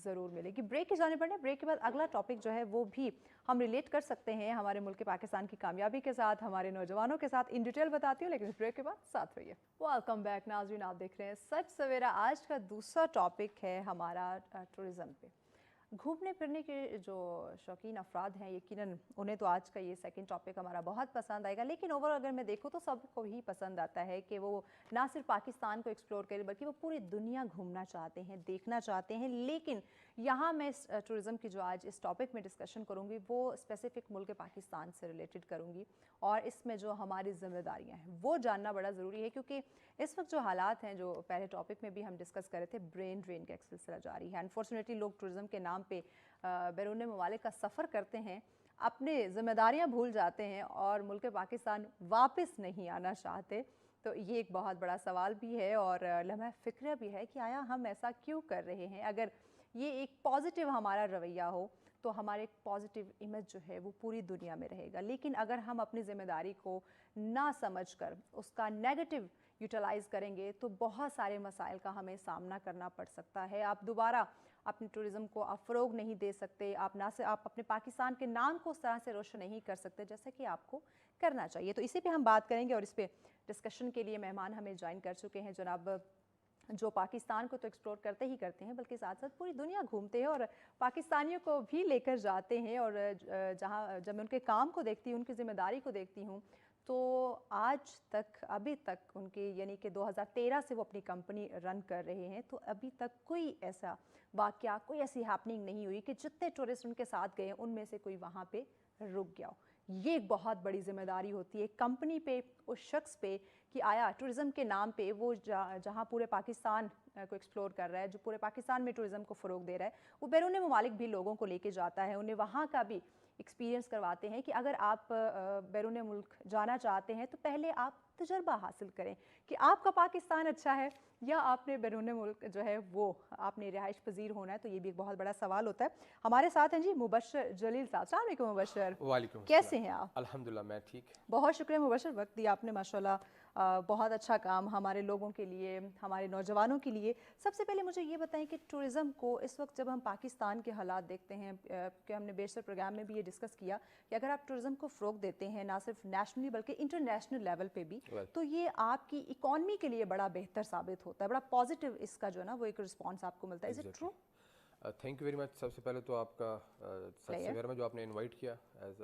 ضرور ملے گی. بریک کی جانے پڑنے. بریک کے بعد اگلا ٹاپک جو ہے وہ بھی ہم ریلیٹ کر سکتے ہیں ہمارے ملک پاکستان کی کامیابی کے ساتھ, ہمارے نوجوانوں کے ساتھ. ان ڈیٹیل بتاتی ہوں لیکن اس بریک کے بعد ساتھ رہیے. ویلکم بیک ناظرین, آپ دیکھ رہے ہیں سچ سویرا. آج کا دوسرا ٹاپک ہے ہمارا ٹورزم پہ. گھومنے پھرنے کے جو شوقین افراد ہیں یقیناً انہیں تو آج کا یہ سیکنڈ ٹاپک ہمارا بہت پسند آئے گا, لیکن اوور اگر میں دیکھوں تو سب کو ہی پسند آتا ہے کہ وہ نہ صرف پاکستان کو ایکسپلور کرے بلکہ وہ پوری دنیا گھومنا چاہتے ہیں, دیکھنا چاہتے ہیں. لیکن یہاں میں ٹورزم کی جو آج اس ٹاپک میں ڈسکشن کروں گی وہ اسپیسیفک ملک پاکستان سے ریلیٹڈ کروں گی, اور اس میں جو ہماری ذمہ داریاں ہیں وہ جاننا بڑا ضروری ہے, کیونکہ اس وقت جو حالات ہیں, جو پہلے ٹاپک میں بھی ہم ڈسکس کر رہے تھے, برین ڈرین کا ایک سلسلہ جاری ہے. انفارچونیٹلی لوگ ٹورزم کے نام پہ بیرون ممالک کا سفر کرتے ہیں, اپنے ذمہ داریاں بھول جاتے ہیں اور ملک پاکستان واپس نہیں آنا چاہتے. تو یہ ایک بہت بڑا سوال بھی ہے اور لمحہ فکر بھی ہے کہ آیا ہم ایسا کیوں کر رہے ہیں. اگر یہ ایک پازیٹیو ہمارا رویہ ہو تو ہمارے ایک پازیٹیو امیج جو ہے وہ پوری دنیا میں رہے گا, لیکن اگر ہم اپنی ذمہ داری کو نہ سمجھ کر اس کا نیگیٹو یوٹیلائز کریں گے تو بہت سارے مسائل کا ہمیں سامنا کرنا پڑ سکتا ہے. آپ دوبارہ اپنے ٹورزم کو آپ فروغ نہیں دے سکتے, آپ اپنے پاکستان کے نام کو اس طرح سے روشن نہیں کر سکتے جیسے کہ آپ کو کرنا چاہیے. تو اسی پہ ہم بات کریں گے اور اس پہ ڈسکشن کے لیے مہمان ہمیں جوائن کر چکے ہیں جناب, جو پاکستان کو تو ایکسپلور کرتے ہی کرتے ہیں بلکہ ساتھ ساتھ پوری دنیا گھومتے ہیں اور پاکستانیوں کو بھی لے کر جاتے ہیں. اور جب میں ان کے کام کو دیکھتی ہوں, ان کی ذمہ داری کو دیکھتی ہوں, تو آج تک ابھی تک ان کے یعنی کہ 2013 سے وہ اپنی کمپنی رن کر رہے ہیں, تو ابھی تک کوئی ایسا واقعہ, کوئی ایسی ہیپننگ نہیں ہوئی کہ جتنے ٹورسٹ ان کے ساتھ گئے ان میں سے کوئی وہاں پہ رک گیا ہو. یہ ایک بہت بڑی ذمہ داری ہوتی ہے کمپنی پہ, اس شخص پہ, کہ آیا ٹورزم کے نام پہ وہ جہاں پورے پاکستان کو ایکسپلور کر رہا ہے, جو پورے پاکستان میں ٹورزم کو فروغ دے رہا ہے, وہ بیرون ممالک بھی لوگوں کو لے کے جاتا ہے, انہیں وہاں کا بھی ایکسپیرینس کرواتے ہیں کہ اگر آپ بیرون ملک جانا چاہتے ہیں تو پہلے آپ تجربہ حاصل کریں کہ آپ کا پاکستان اچھا ہے یا آپ نے بیرون ملک جو ہے وہ آپ نے رہائش پذیر ہونا ہے. تو یہ بھی ایک بہت بڑا سوال ہوتا ہے. ہمارے ساتھ ہیں جی مبشر جلیل صاحب. السلام علیکم مبشر. وعلیکم السلام. کیسے ہیں آپ؟ الحمدللہ میں ٹھیک. بہت شکریہ مبشر, وقت دیا آپ نے ماشاءاللہ, بہت اچھا کام ہمارے لوگوں کے لیے, ہمارے نوجوانوں کے لیے. سب سے پہلے مجھے یہ بتائیں کہ ٹورزم کو اس وقت جب ہم پاکستان کے حالات دیکھتے ہیں, کہ ہم نے بیشتر پروگرام میں بھی یہ ڈسکس کیا کہ اگر آپ ٹورزم کو فروغ دیتے ہیں نہ صرف نیشنلی بلکہ انٹرنیشنل لیول پہ بھی, تو یہ آپ کی اکانومی کے لیے بڑا بہتر ثابت ہوتا ہے, بڑا پازیٹیو اس کا جو ہے نا وہ ایک رسپانس آپ کو ملتا ہے. Is it true? Thank you very much. سب سے پہلے تو آپ کا سچ سویرا میں جو آپ نے انوائٹ کیا, ایز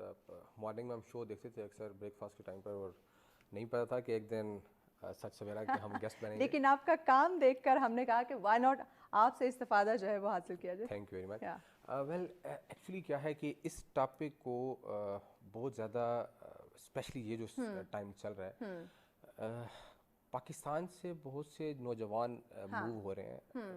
مارننگ میں ہم شو دیکھتے تھے اکثر بریک فاسٹ کے ٹائم پر, اور نہیں پتا تھا کہ ایک دن سچ سویرا کے ہم گیسٹ بنیں گے. لیکن آپ کا کام دیکھ کر ہم نے کہا کہ وائی ناٹ آپ سے استفادہ جو ہے وہ حاصل کیا جائے. Thank you very much. Well actually کیا ہے کہ اس ٹاپک کو بہت زیادہ اسپیشلی یہ جو ٹائم چل رہا ہے, پاکستان سے بہت سے نوجوان موو ہو رہے ہیں.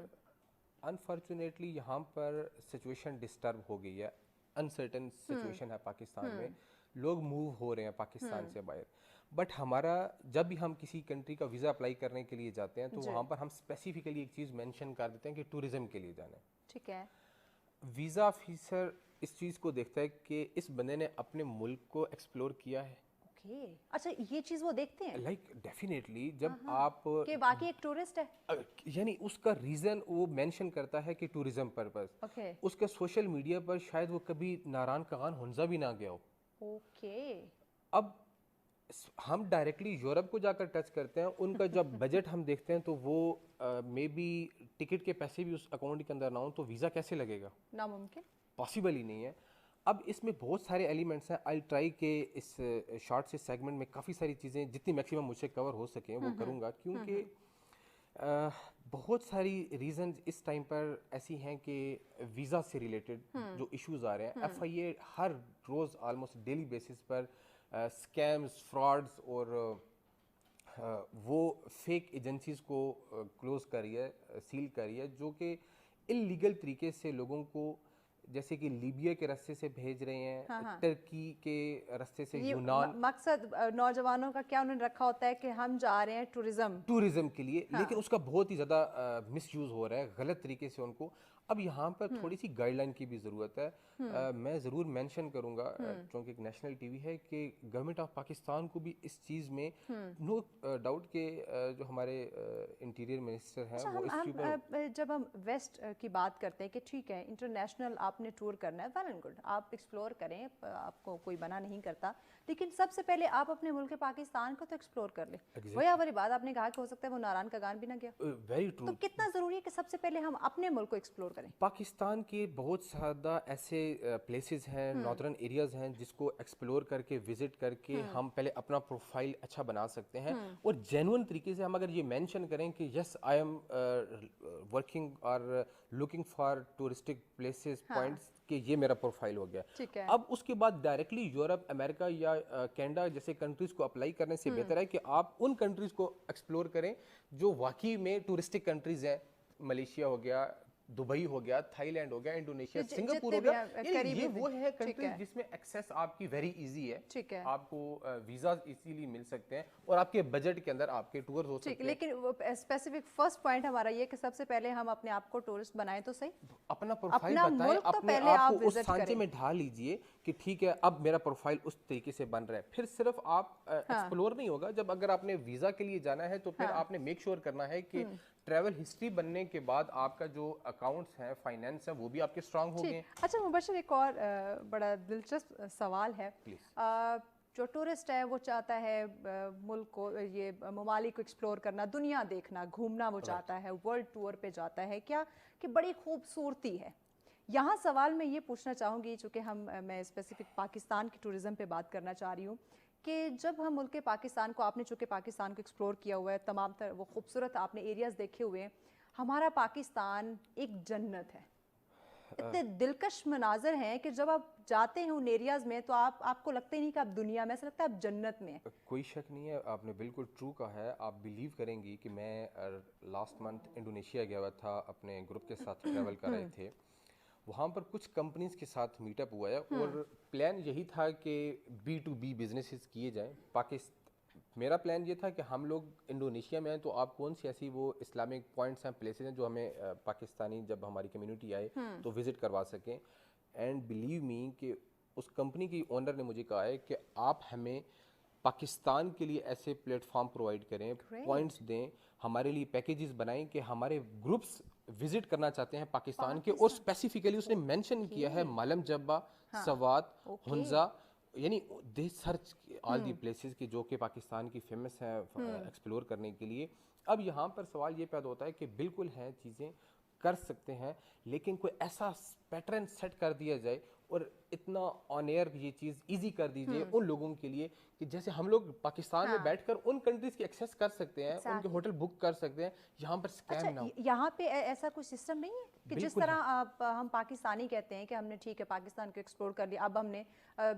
انفارچونیٹلی یہاں پر سچویشن ڈسٹرب ہو گئی ہے, انسرٹن سچویشن ہے پاکستان میں, لوگ موو ہو رہے ہیں پاکستان سے باہر. بٹ ہمارا جب بھی ہم کسی کنٹری کا ویزا اپلائی کرنے کے لیے جاتے ہیں تو وہاں پر ہم اسپیسیفکلی ایک چیز مینشن کر دیتے ہیں کہ ٹورزم کے لیے جانا ہے. ٹھیک ہے. ویزا آفیسر اس چیز کو دیکھتا ہے کہ اس بندے نے اپنے ملک کو ایکسپلور کیا ہے. اچھا, یہ چیز وہ دیکھتے ہیں لائک ڈیفینیٹلی جب آپ کہ واقعی ایک ٹورسٹ ہے, یعنی اس کا ریزن وہ مینشن کرتا ہے کہ ٹورزم پرپز. اس کے سوشل میڈیا پر شاید وہ کبھی ناران کغان ہنزا بھی نہ گیا ہو. اوکے. اب ہم ڈائریکٹلی یورپ کو جا کر ٹچ کرتے ہیں, ان کا جب بجٹ ہم دیکھتے ہیں تو وہ مے بی ٹکٹ کے پیسے بھی اس اکاؤنٹ کے اندر نہ ہوں تو ویزا کیسے لگے گا؟ ناممکن, پاسبل ہی نہیں ہے. اب اس میں بہت سارے ایلیمنٹس ہیں. آئی ٹرائی کہ اس شارٹ سے سیگمنٹ میں کافی ساری چیزیں جتنی میکسیمم مجھ سے کور ہو سکیں وہ کروں گا, کیونکہ بہت ساری ریزنز اس ٹائم پر ایسی ہیں کہ ویزا سے ریلیٹڈ جو ایشوز آ رہے ہیں. ایف آئی اے ہر روز آلموسٹ ڈیلی بیسس پر اسکیمز, فراڈز اور وہ فیک ایجنسیز کو کلوز کر رہی ہے, سیل کر رہی ہے, جو کہ انلیگل طریقے سے لوگوں کو جیسے کہ لیبیا کے راستے سے بھیج رہے ہیں, ترکی کے راستے سے یونان. مقصد نوجوانوں کا کیا انہوں نے رکھا ہوتا ہے کہ ہم جا رہے ہیں ٹورزم کے لیے, لیکن اس کا بہت ہی زیادہ مس یوز ہو رہا ہے غلط طریقے سے ان کو. اب یہاں پر تھوڑی سی گائیڈ لائن کی بھی ضرورت ہے. میں ضرور مینشن کروں گا چونکہ ایک نیشنل ٹی وی ہے کہ گورنمنٹ آف پاکستان کو بھی اس چیز میں نو ڈاؤٹ کہ جو ہمارے انٹیریئر منسٹر ہیں وہ اس کے اوپر, جب ہم ویسٹ کی بات کرتے ہیں کہ ٹھیک ہے انٹرنیشنل آپ نے ٹور کرنا ہے, ویل اینڈ گڈ, آپ ایکسپلور کریں, آپ کو کوئی منع نہیں کرتا, لیکن سب سے پہلے آپ اپنے ملک پاکستان کو تو ایکسپلور کر لیں. وہی والی بات آپ نے کہا کہ ہو سکتا ہے وہ ناران کا گان بھی نہ گیا, ویری ٹرو. تو کتنا ضروری ہے کہ سب سے پہلے ہم اپنے ملک کو ایکسپلور کریں. پاکستان کے بہت زیادہ ایسے پلیسز ہیں, نارتھرن ایریاز ہیں جس کو ایکسپلور کر کے وزٹ کر کے ہم پہلے اپنا پروفائل اچھا بنا سکتے ہیں, اور جینون طریقے سے ہم اگر یہ مینشن کریں کہ یس آئی ایم ورکنگ اور looking for touristic places points کہ یہ میرا پروفائل ہو گیا. اب اس کے بعد ڈائریکٹلی یورپ, امریکہ یا کینیڈا جیسے کنٹریز کو اپلائی کرنے سے بہتر ہے کہ آپ ان کنٹریز کو ایکسپلور کریں جو واقعی میں ٹورسٹک کنٹریز ہیں. ملیشیا ہو گیا, دبئی ہو گیا, تھائی لینڈ ہو گیا, انڈونیشیا, سنگاپور ہو گیا, یہ وہ ہے کنٹریز جس میں ایکسیس آپ کی ویری ایزی ہے, آپ کو ویزاز ایزیلی مل سکتے ہیں اور آپ کے بجٹ کے اندر آپ کے ٹورز ہو سکتے ہیں. لیکن اسپیسیفک فرسٹ پوائنٹ ہمارا یہ کہ سب سے پہلے ہم اپنے آپ کو ٹورسٹ بنائیں تو صحیح, اپنا پروفائل بتائیں, اپنے آپ کو اس سانچے میں ڈھال لیجئے کہ ٹھیک ہے اب میرا پروفائل اس طریقے سے بن رہا ہے. پھر صرف آپ ایکسپلور نہیں ہوگا, جب اگر آپ نے ویزا کے لیے جانا ہے تو پھر آپ نے میک شیور کرنا ہے کہ ٹریول ہسٹری بننے کے بعد آپ کا جو اکاؤنٹس ہیں, فائنینس ہیں, وہ بھی آپ کے اسٹرانگ ہو گئے. اچھا مبشر, ایک اور بڑا دلچسپ سوال ہے. جو ٹورسٹ ہے وہ چاہتا ہے ملک کو, یہ ممالک کو ایکسپلور کرنا, دنیا دیکھنا, گھومنا وہ چاہتا ہے, ورلڈ ٹور پہ جاتا ہے, کیا کہ بڑی خوبصورتی ہے. یہاں سوال میں یہ پوچھنا چاہوں گی, چونکہ میں اسپیسیفک پاکستان کی ٹورزم پہ بات کرنا چاہ رہی ہوں, کہ جب ہم ملک پاکستان کو, آپ نے چونکہ پاکستان کو ایکسپلور کیا ہوا ہے, تمام تر وہ خوبصورت آپ نے ایریاز دیکھے ہوئے ہیں, ہمارا پاکستان ایک جنت ہے. اتنے دلکش مناظر ہیں کہ جب آپ جاتے ہیں ان ایریاز میں تو آپ کو لگتا ہی نہیں کہ آپ دنیا میں, ایسا لگتا ہے آپ جنت میں ہیں. کوئی شک نہیں ہے, آپ نے بالکل ٹرو کہا ہے. آپ بلیو کریں گی کہ میں لاسٹ منتھ انڈونیشیا گیا ہوا تھا, اپنے گروپ کے ساتھ ٹریول کر رہے تھے. وہاں پر کچھ کمپنیز کے ساتھ میٹ اپ ہوا ہے اور پلان یہی تھا کہ B2B بزنسز کیے جائیں. میرا پلان یہ تھا کہ ہم لوگ انڈونیشیا میں ہیں تو آپ کون سی ایسی وہ اسلامک پوائنٹس ہیں, پلیسز ہیں جو ہمیں پاکستانی جب ہماری کمیونٹی آئے تو وزٹ کروا سکیں. اینڈ بلیو می کہ اس کمپنی کی اونر نے مجھے کہا ہے کہ آپ ہمیں پاکستان کے لیے ایسے پلیٹ فارم پرووائڈ کریں, پوائنٹس دیں, ہمارے لیے پیکیجز بنائیں کہ ہمارے گروپس وزٹ کرنا چاہتے ہیں پاکستان کے. اور اسپیسیفکلی اس نے مینشن کیا ہے مالم جبہ, سوات, ہنزا, یعنی دے سرچ آل دی پلیسز کی جو کہ پاکستان کی فیمس ہیں ایکسپلور کرنے کے لیے. اب یہاں پر سوال یہ پیدا ہوتا ہے کہ بالکل ہیں چیزیں کر سکتے ہیں, لیکن کوئی ایسا پیٹرن سیٹ کر دیا جائے اور اتنا آن ایئر یہ چیز ایزی کر دیجیے ان لوگوں کے لیے کہ جیسے ہم لوگ پاکستان میں بیٹھ کر ان کنٹریز کی ایکسیس کر سکتے ہیں, ان کے ہوٹل بک کر سکتے ہیں, یہاں پر اسکیم نہ ہو. یہاں پہ ایسا کوئی سسٹم نہیں ہے کہ جس طرح ہم پاکستانی کہتے ہیں کہ ہم نے ٹھیک ہے پاکستان کو ایکسپلور کر لیا, اب ہم نے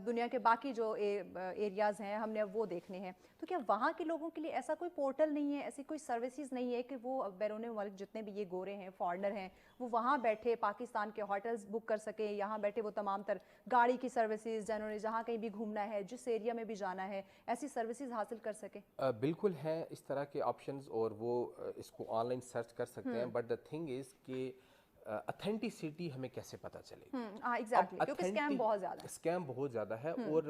دنیا کے باقی جو ایریاز ہیں ہم نے وہ دیکھنے ہیں, تو کیا وہاں کے لوگوں کے لیے ایسا کوئی پورٹل نہیں ہے, ایسی کوئی سروسز نہیں ہے کہ وہ بیرون ملک جتنے بھی یہ گورے ہیں, فارنر ہیں, وہ وہاں بیٹھے پاکستان کے ہوٹلز بک کر سکیں, یہاں بیٹھے وہ تمام تر گاڑی کی سروسز, جہاں کہیں بھی گھومنا ہے, جس ایریا میں بھی جانا ہے, ایسی سروسز حاصل کر سکیں؟ بالکل ہیں اس طرح کے آپشنز, اور وہ اس کو آن لائن سرچ کر سکتے ہیں. بٹ دا تھنگ از کہ اتھینٹیسٹی ہمیں کیسے پتہ چلے گی؟ ایگزیکٹلی, کیونکہ اسکیم بہت زیادہ ہے. اسکیم بہت زیادہ ہے, اور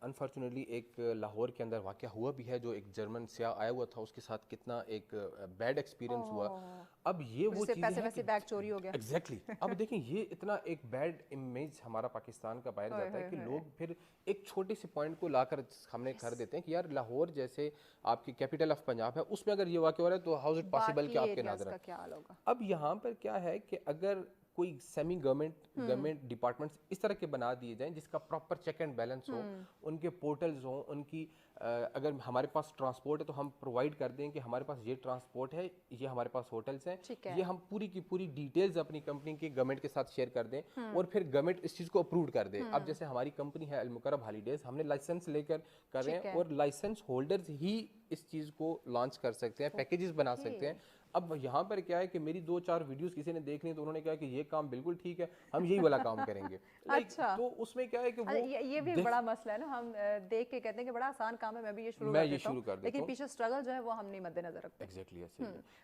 انفارچونیٹلی ایک لاہور کے اندر واقعہ ہوا بھی ہے, جو ایک جرمن سیاح آیا ہوا تھا, اس کے ساتھ کتنا ایک بیڈ ایکسپیرینس ہوا. اب یہ وہ چیز ہے کہ بیگ چوری ہو گیا. ایگزیکٹلی. اب دیکھیں یہ اتنا ایک بیڈ امیج ہمارا پاکستان کا باہر جاتا ہے کہ لوگ پھر ایک چھوٹے سے پوائنٹ کو لا کر ہم نے کر دیتے ہیں کہ یار لاہور جیسے آپ کی کیپٹل آف پنجاب ہے, اس میں اگر یہ واقعہ ہو رہا ہے تو ہاؤ از اٹ پاسبل کہ آپ کے ناظرین. اب یہاں پر کیا ہے کہ اگر کوئی سیمی گورنمنٹ ڈپارٹمنٹس اس طرح کے بنا دیے جائیں جس کا پراپر چیک اینڈ بیلنس ہو, ان کے پورٹلز ہوں, ان کی اگر ہمارے پاس ٹرانسپورٹ ہے تو ہم پرووائڈ کر دیں کہ ہمارے پاس یہ ٹرانسپورٹ ہے, یہ ہمارے پاس ہوٹلس ہیں, یہ ہم پوری کی پوری ڈیٹیلز اپنی کمپنی کی گورنمنٹ کے ساتھ شیئر کر دیں, اور پھر گورنمنٹ اس چیز کو اپروو کر دے. اب جیسے ہماری کمپنی ہے المکرم ہالیڈیز, ہم نے لائسنس لے کر رہے ہیں, اور لائسنس ہولڈرز ہی اس چیز کو لانچ کر سکتے ہیں, پیکیجز بنا سکتے ہیں. اب یہاں پر کیا ہے کہ میری 2-4 ویڈیوز کسی نے دیکھ لی تو انہوں نے کہا کہ یہ کام بالکل ٹھیک ہے, ہم یہی والا کام کریں گے. اچھا, تو اس میں کیا ہے کہ وہ یہ بھی بڑا مسئلہ ہے نا, ہم دیکھ کے کہتے ہیں کہ بڑا آسان کام ہے, میں بھی یہ شروع کر دیتا ہوں, لیکن پیچھے اسٹرگل جو ہے وہ ہم نہیں مد نظر رکھتے. ایگزیکٹلی.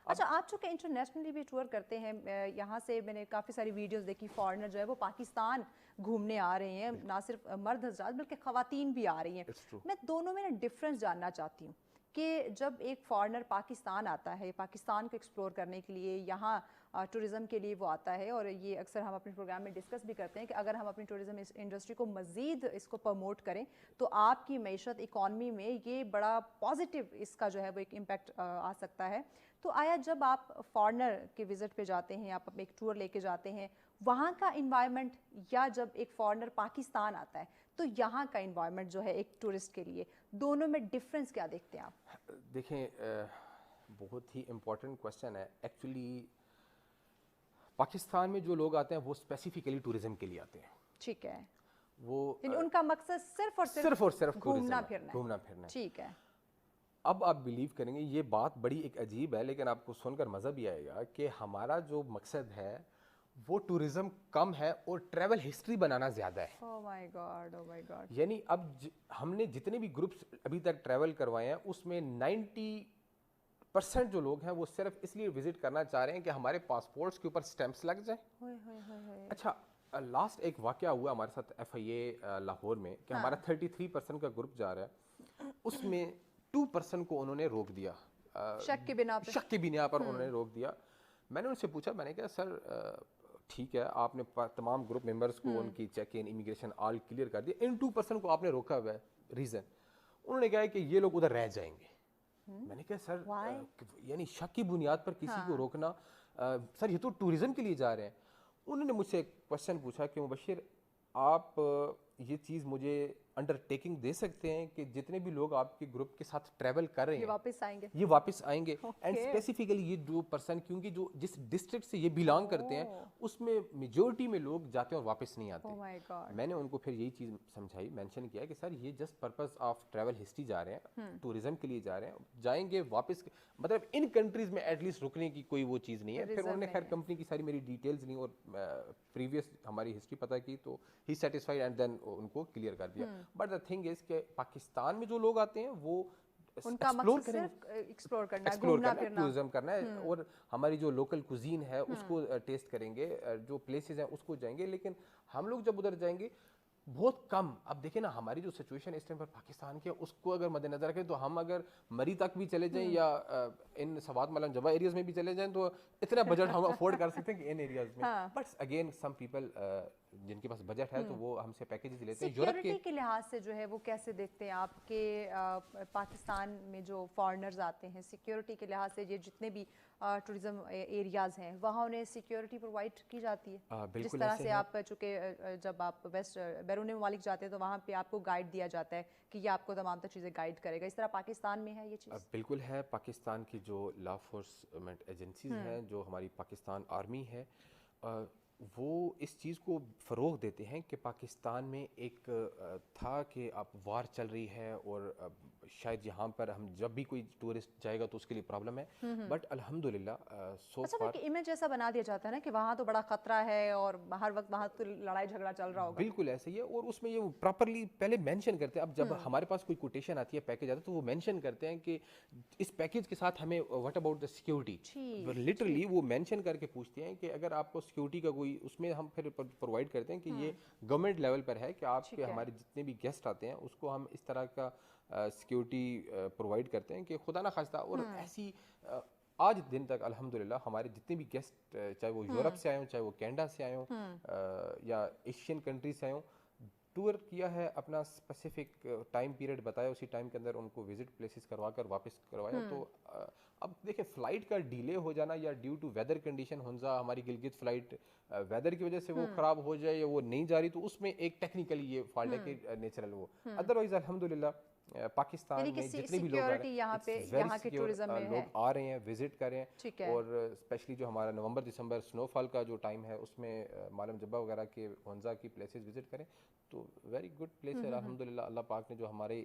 اچھا, آپ چونکہ انٹرنیشنلی بھی ٹور کرتے ہیں, یہاں سے میں نے کافی ساری ویڈیوز دیکھی, فارنر جو ہے وہ پاکستان گھومنے آ رہے ہیں, نہ صرف مرد حضرات بلکہ خواتین بھی آ رہی ہیں. میں دونوں میں نا ڈفرینس جاننا چاہتی ہوں کہ جب ایک فارنر پاکستان آتا ہے, پاکستان کو ایکسپلور کرنے کے لیے, یہاں ٹورزم کے لیے وہ آتا ہے, اور یہ اکثر ہم اپنے پروگرام میں ڈسکس بھی کرتے ہیں کہ اگر ہم اپنی ٹورزم انڈسٹری کو مزید اس کو پروموٹ کریں تو آپ کی معیشت اکانومی میں یہ بڑا پازیٹیو اس کا جو ہے وہ ایک امپیکٹ آ سکتا ہے. تو آیا جب آپ فارنر کے وزٹ پہ جاتے ہیں, آپ ایک ٹور لے کے جاتے ہیں, وہاں کا انوائرمنٹ, یا جب ایک فارنر پاکستان آتا ہے تو یہاں کا انوائرمنٹ جو ہے ایک ٹورسٹ کے لیے, دونوں میں ڈفرینس کیا دیکھتے ہیں آپ؟ دیکھیں, بہت ہی امپورٹنٹ کوشچن ہے. ایکچولی پاکستان میں جو لوگ آتے ہیں وہ اسپیسیفکلی ٹورزم کے لیے آتے ہیں. ٹھیک ہے, وہ ان کا مقصد صرف اور صرف گھومنا پھرنا ہے. ٹھیک ہے. اب آپ بلیو کریں گے, یہ بات بڑی ایک عجیب ہے, لیکن آپ کو سن کر مزہ بھی آئے گا کہ ہمارا جو مقصد ہے وہ ٹورزم کم ہے اور ٹریول ہسٹری بنانا زیادہ ہے. Oh my God, oh my God. یعنی اب ہم نے جتنے بھی گروپس ابھی تک ٹریول کروائے ہیں اس میں 90% جو لوگ ہیں وہ صرف اس لیے وزٹ کرنا چاہ رہے ہیں کہ ہمارے پاسپورٹس کے اوپر سٹیمپس لگ جائیں. اچھا, لاسٹ ایک واقعہ ہوا ہمارے ساتھ FIA لاہور میں کہ ہمارا 33% کا گروپ جا رہا ہے, اس میں 2% کو انہوں نے روک دیا, شک کی بنا پر انہوں نے روک دیا. میں نے ان سے پوچھا, میں نے کہا سر ٹھیک ہے, آپ نے تمام گروپ ممبرس کو ان کی چیک ان, امیگریشن آل کلیئر کر دیا, ان 2% کو آپ نے روکا ہوا ہے, ریزن انہوں نے کہا کہ یہ لوگ ادھر رہ جائیں گے. میں نے کہا سر یعنی شک کی بنیاد پر کسی کو روکنا, سر یہ تو ٹورزم کے لیے جا رہے ہیں. انہوں نے مجھ سے ایک کوشچن پوچھا کہ مبشر آپ یہ چیز مجھے انڈر ٹیکنگ دے سکتے ہیں کہ جتنے بھی لوگ آپ کے گروپ کے ساتھ ٹریول کر رہے ہیں یہ واپس آئیں گے, اینڈ اسپیسیفکلی یہ 2% کیونکہ جو جس ڈسٹرکٹ سے یہ بلانگ کرتے ہیں اس میں میجورٹی میں لوگ جاتے ہیں اور واپس نہیں آتے. میں نے ان کو پھر یہی چیز سمجھائی, مینشن کیا کہ سر یہ just purpose of travel history جا رہے ہیں, ٹورزم کے لیے جا رہے ہیں, جائیں گے واپس, مطلب ان کنٹریز میں ایٹ لیسٹ رکنے کی کوئی وہ چیز نہیں ہے. پھر انہوں نے خیر کمپنی کی ساری میری ڈیٹیلز لی اور پریویس ہماری ہسٹری پتہ کی, تو ہی سیٹسفائیڈ اینڈ دین ان کو کلیئر کر دیا. بٹ دا تھنگ از کہ پاکستان میں جو لوگ آتے ہیں وہ ان کا مقصد صرف ایکسپلور کرنا ہے, گھومنا پھرنا, ٹورزم کرنا ہے, اور ہماری جو لوکل کوزین ہے اس کو ٹیسٹ کریں گے, جو پلیسز ہیں اس کو جائیں گے. لیکن ہم لوگ جب ادھر جائیں گے بہت کم, اب دیکھیں نا ہماری جو سچویشن اس ٹائم پر پاکستان کی ہے اس کو اگر مد نظر رکھیں تو ہم اگر مری تک بھی چلے جائیں یا ان سوات ملن جبا ایریاز میں بھی چلے جائیں تو اتنا بجٹ ہم افورڈ کر سکتے ہیں کہ ان ایریاز میں. بٹ اگین سم پیپل جن کے پاس بجٹ ہے تو وہ ہم سے پیکیجز لیتے ہیں. سیکیورٹی کے لحاظ سے جو ہے وہ کیسے دیکھتے ہیں آپ کے پاکستان میں جو فارنرز آتے ہیں, سیکیورٹی کے لحاظ سے یہ جتنے بھی ٹورزم ایریاز ہیں وہاں انہیں سیکیورٹی پرووائڈ کی جاتی ہے جس طرح سے آپ, چونکہ جب آپ ویسٹ بیرون ممالک جاتے ہیں تو وہاں پہ آپ کو گائیڈ دیا جاتا ہے کہ یہ آپ کو تمام تر چیزیں گائیڈ کرے گا, اس طرح پاکستان میں ہے یہ چیز؟ بالکل ہے. پاکستان کی جو لا انفورسمنٹ ایجنسیز ہیں, جو ہماری پاکستان آرمی ہے, وہ اس چیز کو فروغ دیتے ہیں کہ پاکستان میں ایک تھا کہ اب وار چل رہی ہے اور شاید یہاں پر ہم جب بھی کوئی ٹورسٹ جائے گا تو اس کے لیے پرابلم ہے, بٹ الحمدللہ سو فار امیج ایسا بنا دیا جاتا ہے نا کہ وہاں تو بڑا خطرہ ہے اور ہر وقت وہاں تو لڑائی جھگڑا چل رہا ہوگا. بالکل ایسے ہی ہے, اور اس میں یہ پراپرلی پہلے مینشن کرتے ہیں. اب جب ہمارے پاس کوئی کوٹیشن آتی ہے, پیکیج آتا ہے, تو وہ مینشن کرتے ہیں کہ اس پیکیج کے ساتھ ہمیں what about the security, literally وہ مینشن کر کے پوچھتے ہیں کہ اگر آپ کو سیکورٹی کا کوئی, اس میں ہم پھر پرووائڈ کرتے ہیں کہ یہ گورنمنٹ لیول پر ہے کہ آپ کے ہمارے جتنے بھی گیسٹ آتے ہیں اس کو ہم اس طرح کا سیکورٹی پرووائڈ کرتے ہیں کہ خدا نہ خواستہ. اور ایسی آج دن تک الحمدللہ ہمارے جتنے بھی گیسٹ, چاہے وہ یورپ سے آئے ہوں, چاہے وہ کینیڈا سے آئے ہوں یا ایشین کنٹریز سے آئے ہوں, ٹور کیا ہے, اپنا اسپیسیفک ٹائم پیریڈ بتایا, اسی ٹائم کے اندر ان کو وزٹ پلیسز کروا کر واپس کروایا. تو اب دیکھیں فلائٹ کا ڈیلے ہو جانا یا due to weather condition, Hunza ہماری گلگت فلائٹ ویدر کی وجہ سے وہ خراب ہو جائے یا وہ نہیں جا رہی, تو اس میں ایک ٹیکنیکلی یہ فالٹ ہے کہ نیچرل وہ. ادروائز الحمدللہ پاکستان میں جتنے بھی لوگ آ رہے ہیں, لوگ آ رہے ہیں, وزٹ کر رہے ہیں, اور اسپیشلی جو ہمارا نومبر دسمبر سنو فال کا جو ٹائم ہے اس میں مالم جبہ وغیرہ کے ہنزا کی پلیسز وزٹ کریں تو ویری گڈ پلیس ہے الحمدللہ. اللہ پاک نے جو ہمارے